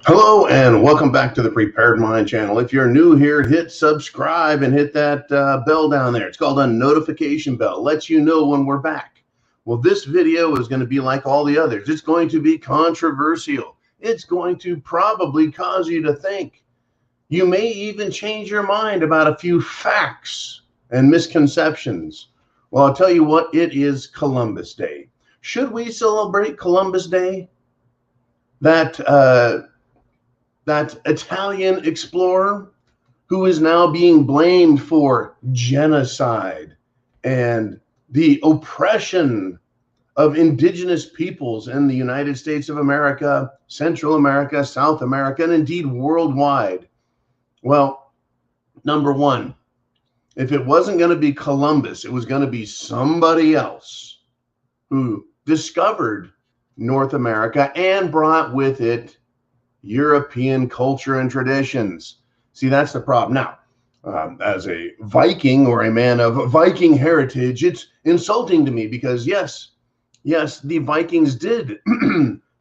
Hello and welcome back to the Prepared Mind channel. If you're new here, hit subscribe and hit that bell down there. It's called a notification bell. Lets you know when we're back. Well, this video is going to be like all the others. It's going to be controversial. It's going to probably cause you to think. You may even change your mind about a few facts and misconceptions. Well, I'll tell you what, it is Columbus Day. Should we celebrate Columbus Day? That Italian explorer who is now being blamed for genocide and the oppression of indigenous peoples in the United States of America, Central America, South America, and indeed worldwide. Well, number one, if it wasn't going to be Columbus, it was going to be somebody else who discovered North America and brought with it European culture and traditions. See, that's the problem. Now, as a Viking or a man of Viking heritage, it's insulting to me because yes, the Vikings did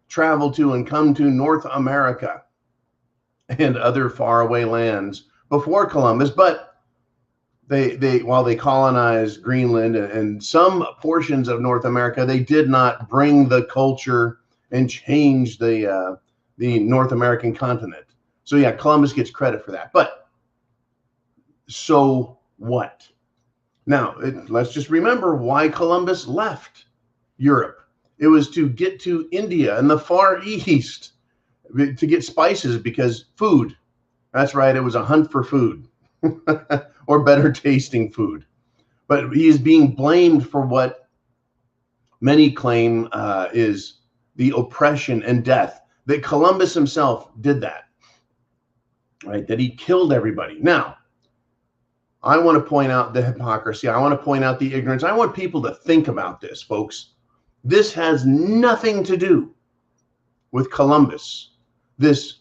travel to and come to North America and other faraway lands before Columbus, but while they colonized Greenland and some portions of North America, they did not bring the culture and change the North American continent. So yeah, Columbus gets credit for that. But so what? Now, let's just remember why Columbus left Europe. It was to get to India and the Far East to get spices because food. That's right, it was a hunt for food or better tasting food. But he is being blamed for what many claim is the oppression and death. That Columbus himself did that, right? That he killed everybody. Now, I want to point out the hypocrisy. I want to point out the ignorance. I want people to think about this, folks. This has nothing to do with Columbus. This,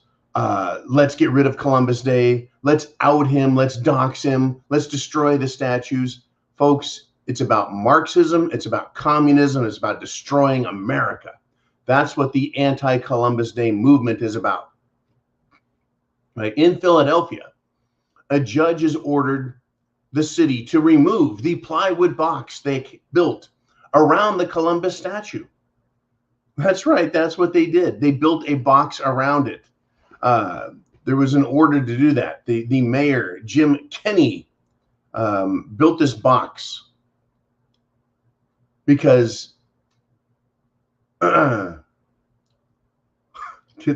let's get rid of Columbus Day. Let's out him. Let's dox him. Let's destroy the statues. Folks, it's about Marxism. It's about communism. It's about destroying America. That's what the anti-Columbus Day movement is about. Right? In Philadelphia, a judge has ordered the city to remove the plywood box they built around the Columbus statue. That's right. That's what they did. They built a box around it. There was an order to do that. The mayor, Jim Kenney, built this box because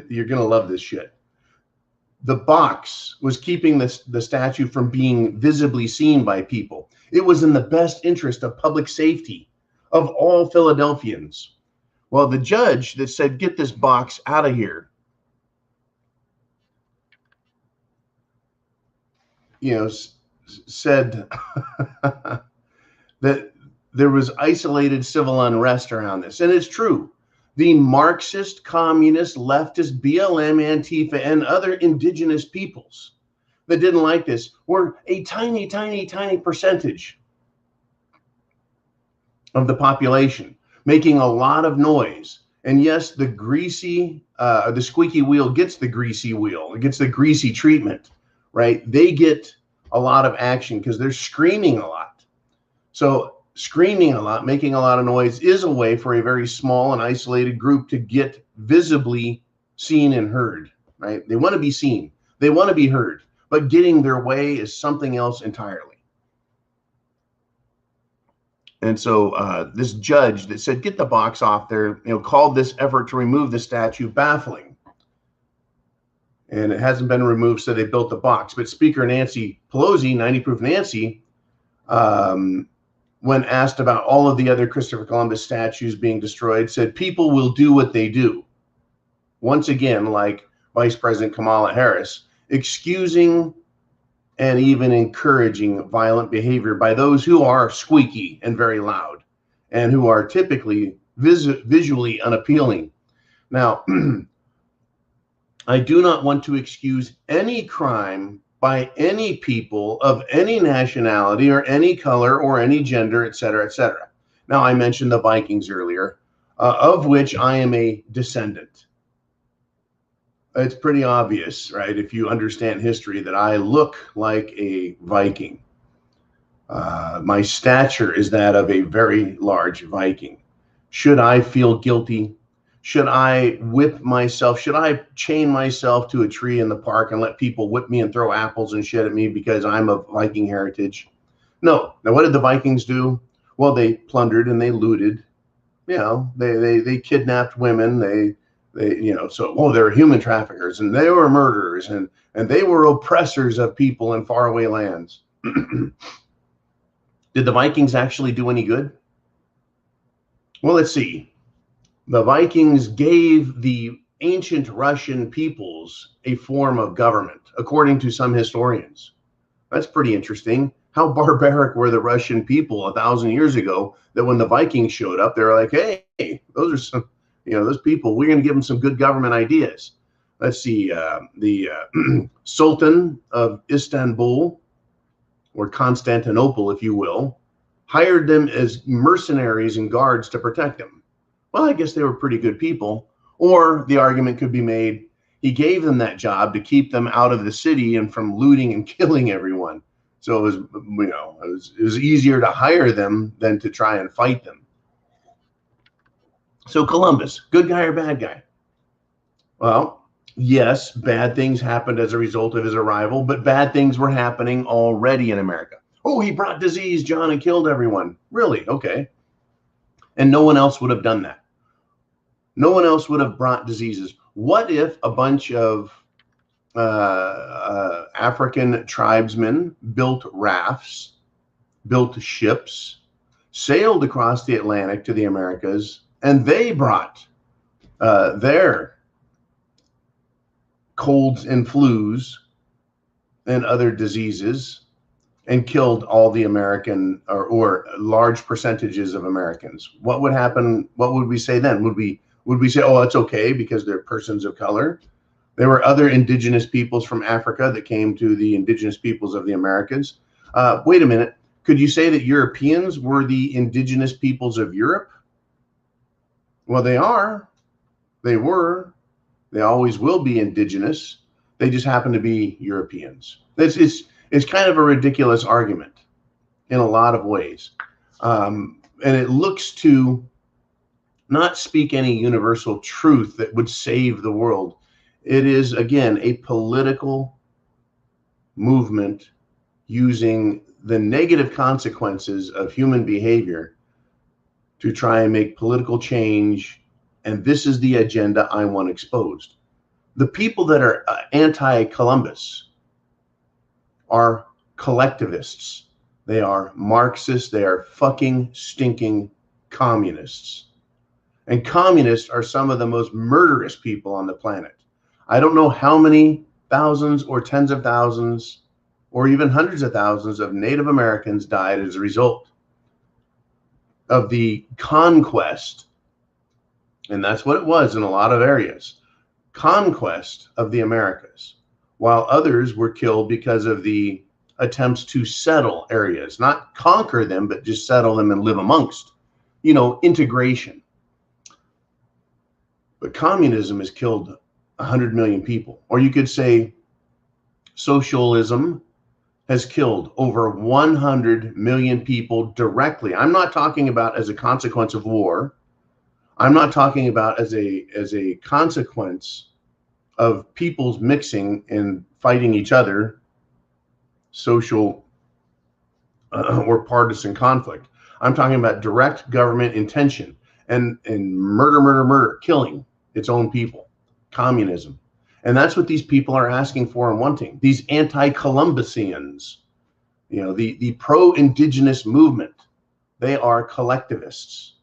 you're going to love this shit. The box was keeping the statue from being visibly seen by people. It was in the best interest of public safety of all Philadelphians. Well, the judge that said, get this box out of here, said that there was isolated civil unrest around this. And it's true. The Marxist, communist, leftist, BLM, Antifa, and other indigenous peoples that didn't like this were a tiny, tiny, tiny percentage of the population, making a lot of noise. And yes, the squeaky wheel gets the greasy wheel. It gets the greasy treatment, right? They get a lot of action because they're screaming a lot. So screaming a lot, making a lot of noise is a way for a very small and isolated group to get visibly seen and heard, right? They want to be seen. They want to be heard. But getting their way is something else entirely. And so this judge that said, get the box off there, called this effort to remove the statue baffling. And it hasn't been removed, so they built the box. But Speaker Nancy Pelosi, 90 Proof Nancy, when asked about all of the other Christopher Columbus statues being destroyed, said people will do what they do. Once again, like Vice President Kamala Harris, excusing and even encouraging violent behavior by those who are squeaky and very loud and who are typically visually unappealing. Now, I do not want to excuse any crime by any people of any nationality or any color or any gender, etc., etc. Now, I mentioned the Vikings earlier, of which I am a descendant. It's pretty obvious, right? If you understand history, that I look like a Viking. My stature is that of a very large Viking. Should I feel guilty? Should I whip myself? Should I chain myself to a tree in the park and let people whip me and throw apples and shit at me because I'm of Viking heritage? No. Now, what did the Vikings do? Well, they plundered and they looted. They kidnapped women. So they were human traffickers and they were murderers and they were oppressors of people in faraway lands. Did the Vikings actually do any good? Well, let's see. The Vikings gave the ancient Russian peoples a form of government, according to some historians. That's pretty interesting. How barbaric were the Russian people 1,000 years ago that when the Vikings showed up, they were like, hey, those are some, those people, we're going to give them some good government ideas. Let's see, the Sultan of Istanbul, or Constantinople, if you will, hired them as mercenaries and guards to protect them. Well, I guess they were pretty good people. Or the argument could be made, he gave them that job to keep them out of the city and from looting and killing everyone. So it was easier to hire them than to try and fight them. So Columbus, good guy or bad guy? Well, yes, bad things happened as a result of his arrival, but bad things were happening already in America. Oh, he brought disease, John, and killed everyone. Really? Okay. And no one else would have done that. No one else would have brought diseases. What if a bunch of African tribesmen built rafts, built ships, sailed across the Atlantic to the Americas, and they brought their colds and flus and other diseases and killed all the American or large percentages of Americans? What would happen? What would we say then? Would we say, oh, it's okay because they're persons of color? There were other indigenous peoples from Africa that came to the indigenous peoples of the Americas. Wait a minute. Could you say that Europeans were the indigenous peoples of Europe? Well, they are. They were. They always will be indigenous. They just happen to be Europeans. It's kind of a ridiculous argument in a lot of ways. And it looks to not speak any universal truth that would save the world. It is, again, a political movement using the negative consequences of human behavior to try and make political change. And this is the agenda I want exposed. The people that are anti-Columbus are collectivists. They are Marxists. They are fucking stinking communists. And communists are some of the most murderous people on the planet. I don't know how many thousands or tens of thousands or even hundreds of thousands of Native Americans died as a result of the conquest, and that's what it was in a lot of areas, conquest of the Americas, while others were killed because of the attempts to settle areas, not conquer them, but just settle them and live amongst, integration. But communism has killed 100 million people. Or you could say socialism has killed over 100 million people directly. I'm not talking about as a consequence of war. I'm not talking about as a consequence of peoples mixing and fighting each other, social or partisan conflict. I'm talking about direct government intention and murder, killing its own people. Communism. And that's what these people are asking for and wanting. These anti-Columbusians, the pro-indigenous movement, they are collectivists.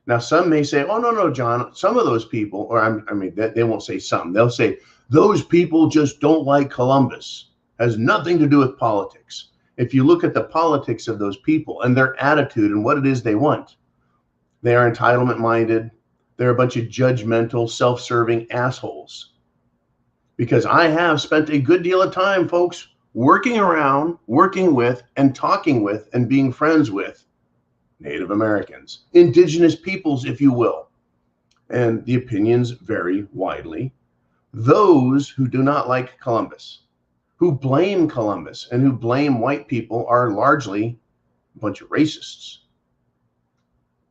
Now, some may say, oh, no, John, some of those people, or they won't say some, they'll say, those people just don't like Columbus. Has nothing to do with politics. If you look at the politics of those people and their attitude and what it is they want, they are entitlement-minded. They're a bunch of judgmental, self-serving assholes. Because I have spent a good deal of time, folks, working around, working with, and talking with, and being friends with Native Americans, indigenous peoples, if you will. And the opinions vary widely. Those who do not like Columbus, who blame Columbus, and who blame white people are largely a bunch of racists.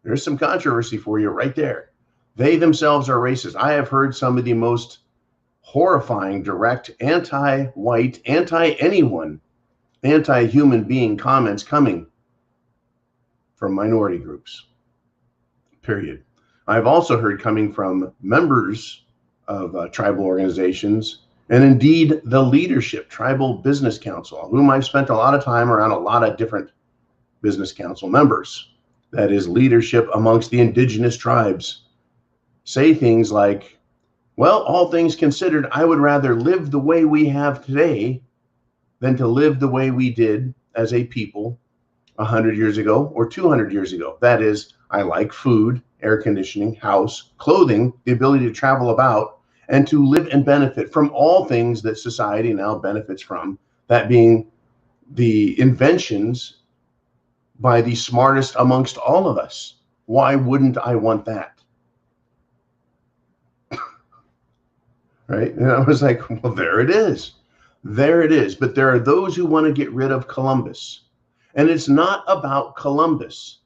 There's some controversy for you right there. They themselves are racist. I have heard some of the most horrifying, direct, anti-white, anti-anyone, anti-human being comments coming from minority groups, period. I've also heard coming from members of tribal organizations, and indeed the leadership, Tribal Business Council, whom I've spent a lot of time around a lot of different business council members, that is leadership amongst the indigenous tribes, say things like, well, all things considered, I would rather live the way we have today than to live the way we did as a people 100 years ago or 200 years ago. That is, I like food, air conditioning, house, clothing, the ability to travel about, and to live and benefit from all things that society now benefits from, that being the inventions by the smartest amongst all of us. Why wouldn't I want that? Right? And I was like, well, there it is. There it is. But there are those who want to get rid of Columbus. And it's not about Columbus.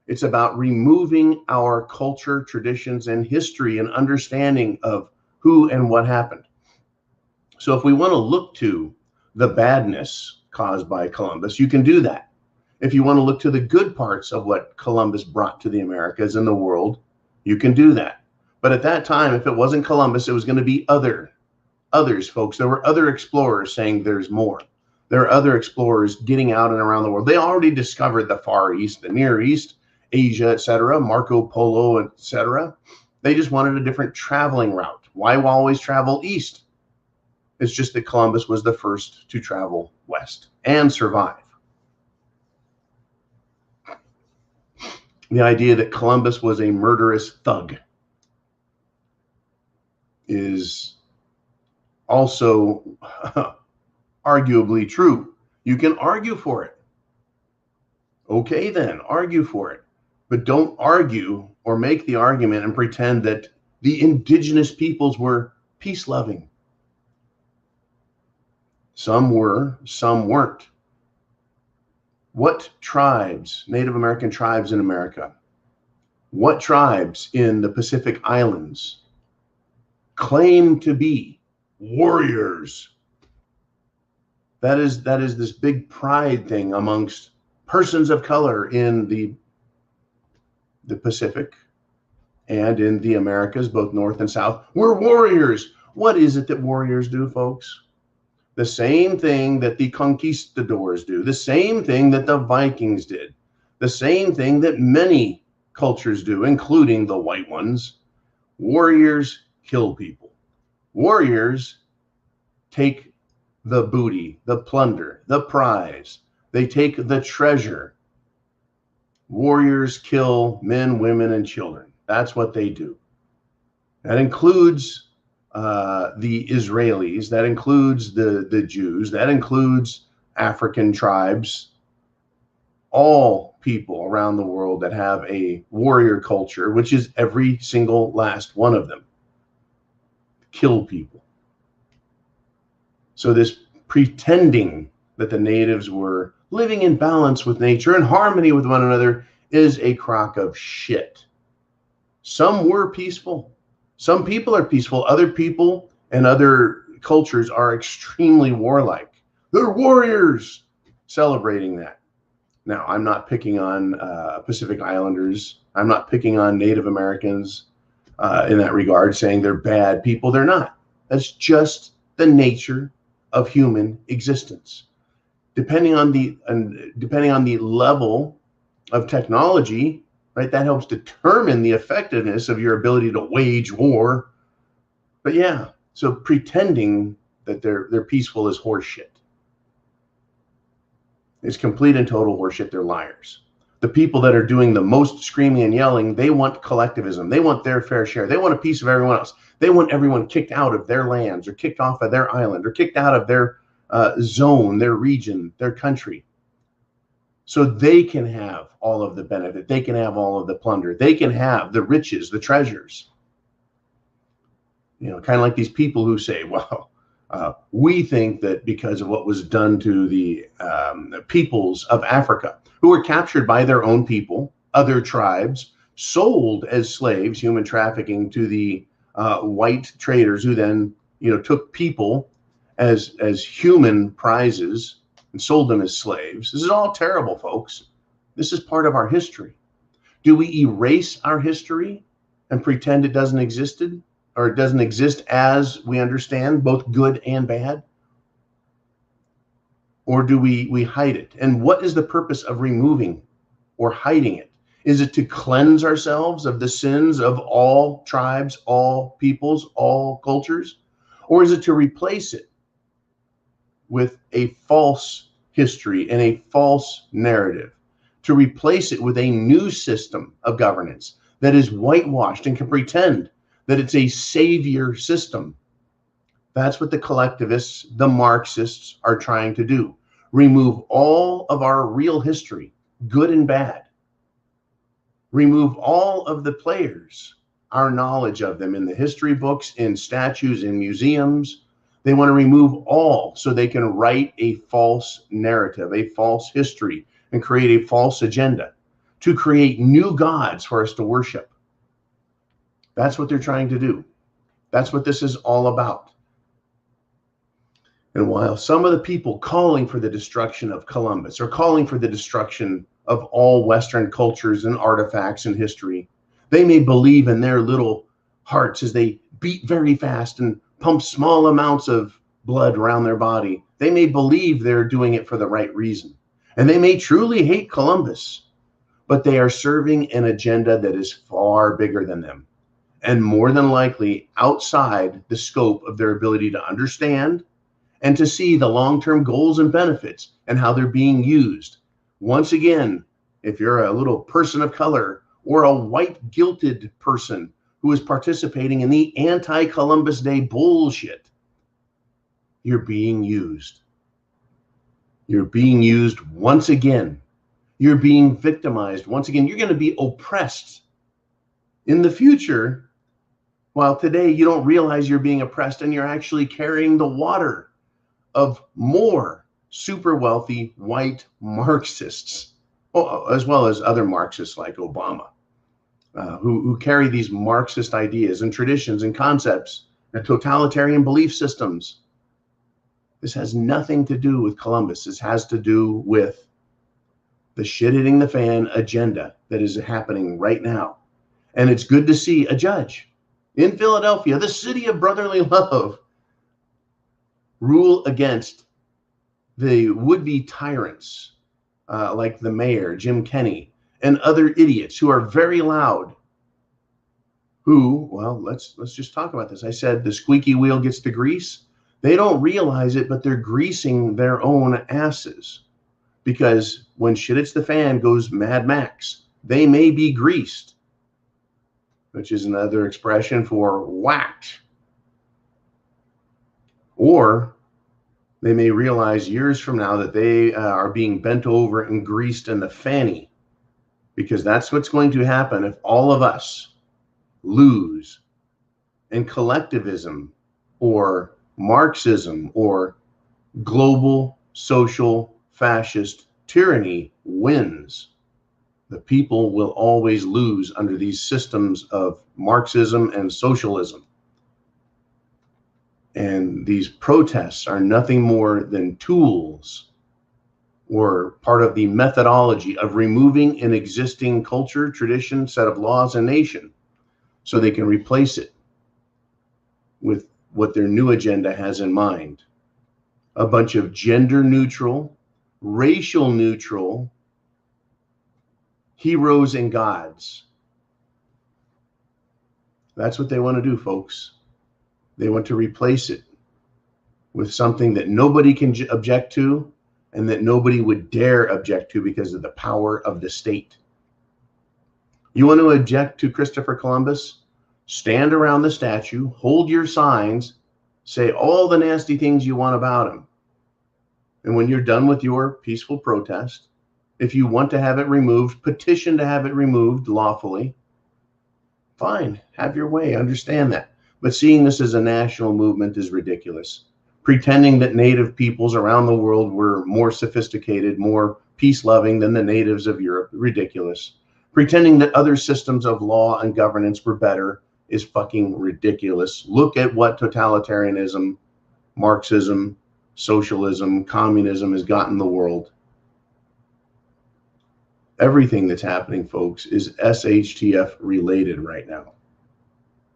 It's about removing our culture, traditions, and history and understanding of who and what happened. So if we want to look to the badness caused by Columbus, you can do that. If you want to look to the good parts of what Columbus brought to the Americas and the world, you can do that. But at that time, if it wasn't Columbus, it was going to be others, folks. There were other explorers saying there's more. There are other explorers getting out and around the world. They already discovered the Far East, the Near East, Asia, etc., Marco Polo, etc. They just wanted a different traveling route. Why always travel east? It's just that Columbus was the first to travel west and survive. The idea that Columbus was a murderous thug is also arguably true. You can argue for it. Okay, then, argue for it. But don't argue or make the argument and pretend that the indigenous peoples were peace-loving. Some were, some weren't. What tribes, Native American tribes in America, what tribes in the Pacific Islands claim to be warriors? That is this big pride thing amongst persons of color in the Pacific and in the Americas, both North and South. We're warriors. What is it that warriors do, folks? The same thing that the conquistadors do, the same thing that the Vikings did, the same thing that many cultures do, including the white ones. Warriors kill people. Warriors take the booty, the plunder, the prize. They take the treasure. Warriors kill men, women, and children. That's what they do. That includes the Israelis, that includes the Jews, that includes African tribes, all people around the world that have a warrior culture, which is every single last one of them. Kill people. So this pretending that the natives were living in balance with nature and harmony with one another is a crock of shit. Some were peaceful. Some people are peaceful. Other people and other cultures are extremely warlike. They're warriors, celebrating that. Now, I'm not picking on Pacific Islanders. I'm not picking on Native Americans in that regard, saying they're bad people. They're not. That's just the nature of human existence. Depending on the level of technology, right, that helps determine the effectiveness of your ability to wage war. But yeah, so pretending that they're peaceful is horseshit. It's complete and total horseshit. They're liars. The people that are doing the most screaming and yelling, they want collectivism. They want their fair share. They want a piece of everyone else. They want everyone kicked out of their lands or kicked off of their island or kicked out of their zone, their region, their country. So they can have all of the benefit. They can have all of the plunder. They can have the riches, the treasures. kind of like these people who say, well, we think that because of what was done to the peoples of Africa, who were captured by their own people, other tribes, sold as slaves, human trafficking, to the white traders, who then took people as human prizes and sold them as slaves. This is all terrible, folks. This is part of our history. Do we erase our history and pretend it doesn't existed, or it doesn't exist as we understand, both good and bad? Or do we hide it? And what is the purpose of removing or hiding it? Is it to cleanse ourselves of the sins of all tribes, all peoples, all cultures? Or is it to replace it with a false history and a false narrative? To replace it with a new system of governance that is whitewashed and can pretend that it's a savior system? That's what the collectivists, the Marxists, are trying to do. Remove all of our real history, good and bad. Remove all of the players, our knowledge of them in the history books, in statues, in museums. They want to remove all so they can write a false narrative, a false history, and create a false agenda to create new gods for us to worship. That's what they're trying to do. That's what this is all about. And while some of the people calling for the destruction of Columbus, or calling for the destruction of all Western cultures and artifacts and history, they may believe in their little hearts as they beat very fast and pump small amounts of blood around their body. They may believe they're doing it for the right reason. And they may truly hate Columbus, but they are serving an agenda that is far bigger than them, and more than likely outside the scope of their ability to understand and to see the long-term goals and benefits and how they're being used. Once again, if you're a little person of color or a white guilted person who is participating in the anti-Columbus Day bullshit, you're being used. You're being used once again. You're being victimized once again. You're going to be oppressed in the future, while today you don't realize you're being oppressed, and you're actually carrying the water of more super wealthy white Marxists, as well as other Marxists like Obama, who carry these Marxist ideas and traditions and concepts and totalitarian belief systems. This has nothing to do with Columbus. This has to do with the shit hitting the fan agenda that is happening right now. And it's good to see a judge in Philadelphia, the city of brotherly love, rule against the would-be tyrants like the mayor, Jim Kenney, and other idiots who are very loud, who, well, let's just talk about this. I said the squeaky wheel gets the grease. They don't realize it, but they're greasing their own asses, because when shit hits the fan goes Mad Max. They may be greased, which is another expression for whacked. Or they may realize years from now that they are being bent over and greased in the fanny, because that's what's going to happen if all of us lose and collectivism or Marxism or global social fascist tyranny wins. The people will always lose under these systems of Marxism and socialism. And these protests are nothing more than tools or part of the methodology of removing an existing culture, tradition, set of laws, and nation so they can replace it with what their new agenda has in mind. A bunch of gender neutral, racial neutral heroes and gods. That's what they want to do, folks. They want to replace it with something that nobody can object to, and that nobody would dare object to because of the power of the state. You want to object to Christopher Columbus? Stand around the statue, hold your signs, say all the nasty things you want about him. And when you're done with your peaceful protest, if you want to have it removed, petition to have it removed lawfully. Fine, have your way, understand that. But seeing this as a national movement is ridiculous. Pretending that native peoples around the world were more sophisticated, more peace-loving than the natives of Europe, ridiculous. Pretending that other systems of law and governance were better is fucking ridiculous. Look at what totalitarianism, Marxism, socialism, communism has gotten the world. Everything that's happening, folks, is SHTF related right now.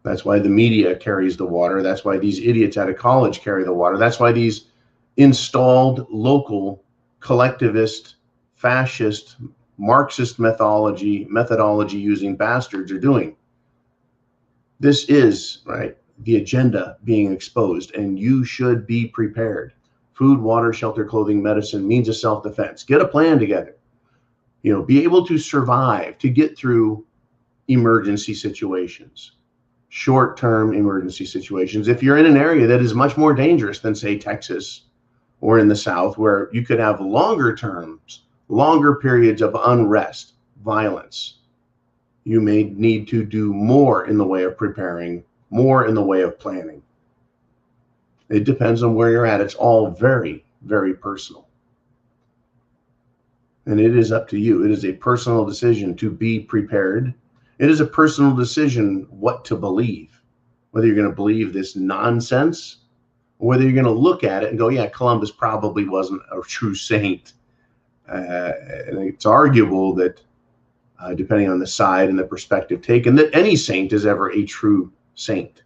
That's why the media carries the water. That's why these idiots out of college carry the water. That's why these installed local collectivist, fascist, Marxist methodology using bastards are doing. This is, right, the agenda being exposed, and you should be prepared. Food, water, shelter, clothing, medicine, means of self-defense. Get a plan together. You know, be able to survive, to get through emergency situations, short-term emergency situations. If you're in an area that is much more dangerous than, say, Texas or in the South, where you could have longer terms, longer periods of unrest, violence, you may need to do more in the way of preparing, more in the way of planning. It depends on where you're at. It's all very, very personal. And it is up to you. It is a personal decision to be prepared. It is a personal decision what to believe, whether you're going to believe this nonsense or whether you're going to look at it and go, yeah, Columbus probably wasn't a true saint. And it's arguable that depending on the side and the perspective taken, that any saint is ever a true saint.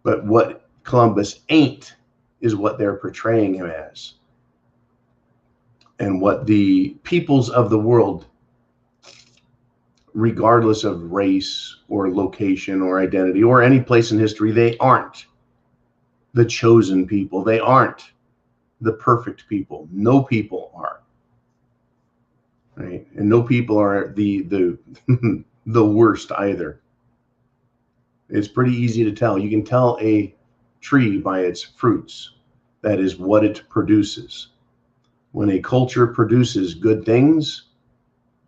But what Columbus ain't is what they're portraying him as. And what the peoples of the world, regardless of race or location or identity or any place in history, they aren't the chosen people. They aren't the perfect people. No people are. Right? And no people are the the worst either. It's pretty easy to tell. You can tell a tree by its fruits. That is what it produces. When a culture produces good things,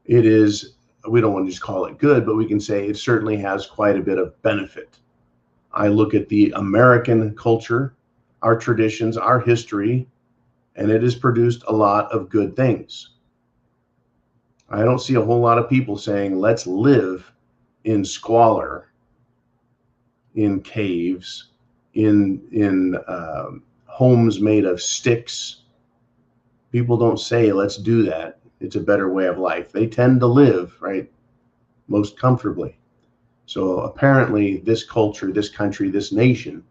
it is, we don't want to just call it good, but we can say it certainly has quite a bit of benefit. I look at the American culture, our traditions, our history, and it has produced a lot of good things. I don't see a whole lot of people saying, let's live in squalor, in caves, in homes made of sticks. People don't say, let's do that. It's a better way of life. They tend to live, right, most comfortably. So apparently this culture, this country, this nation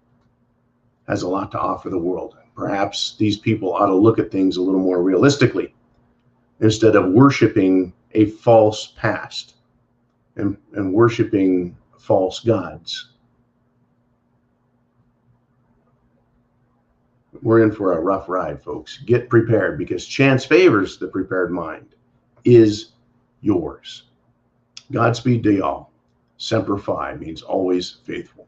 has a lot to offer the world. Perhaps these people ought to look at things a little more realistically instead of worshiping a false past and worshiping false gods. We're in for a rough ride, folks. Get prepared, because chance favors the prepared mind is yours. Godspeed to y'all. Semper Fi means always faithful.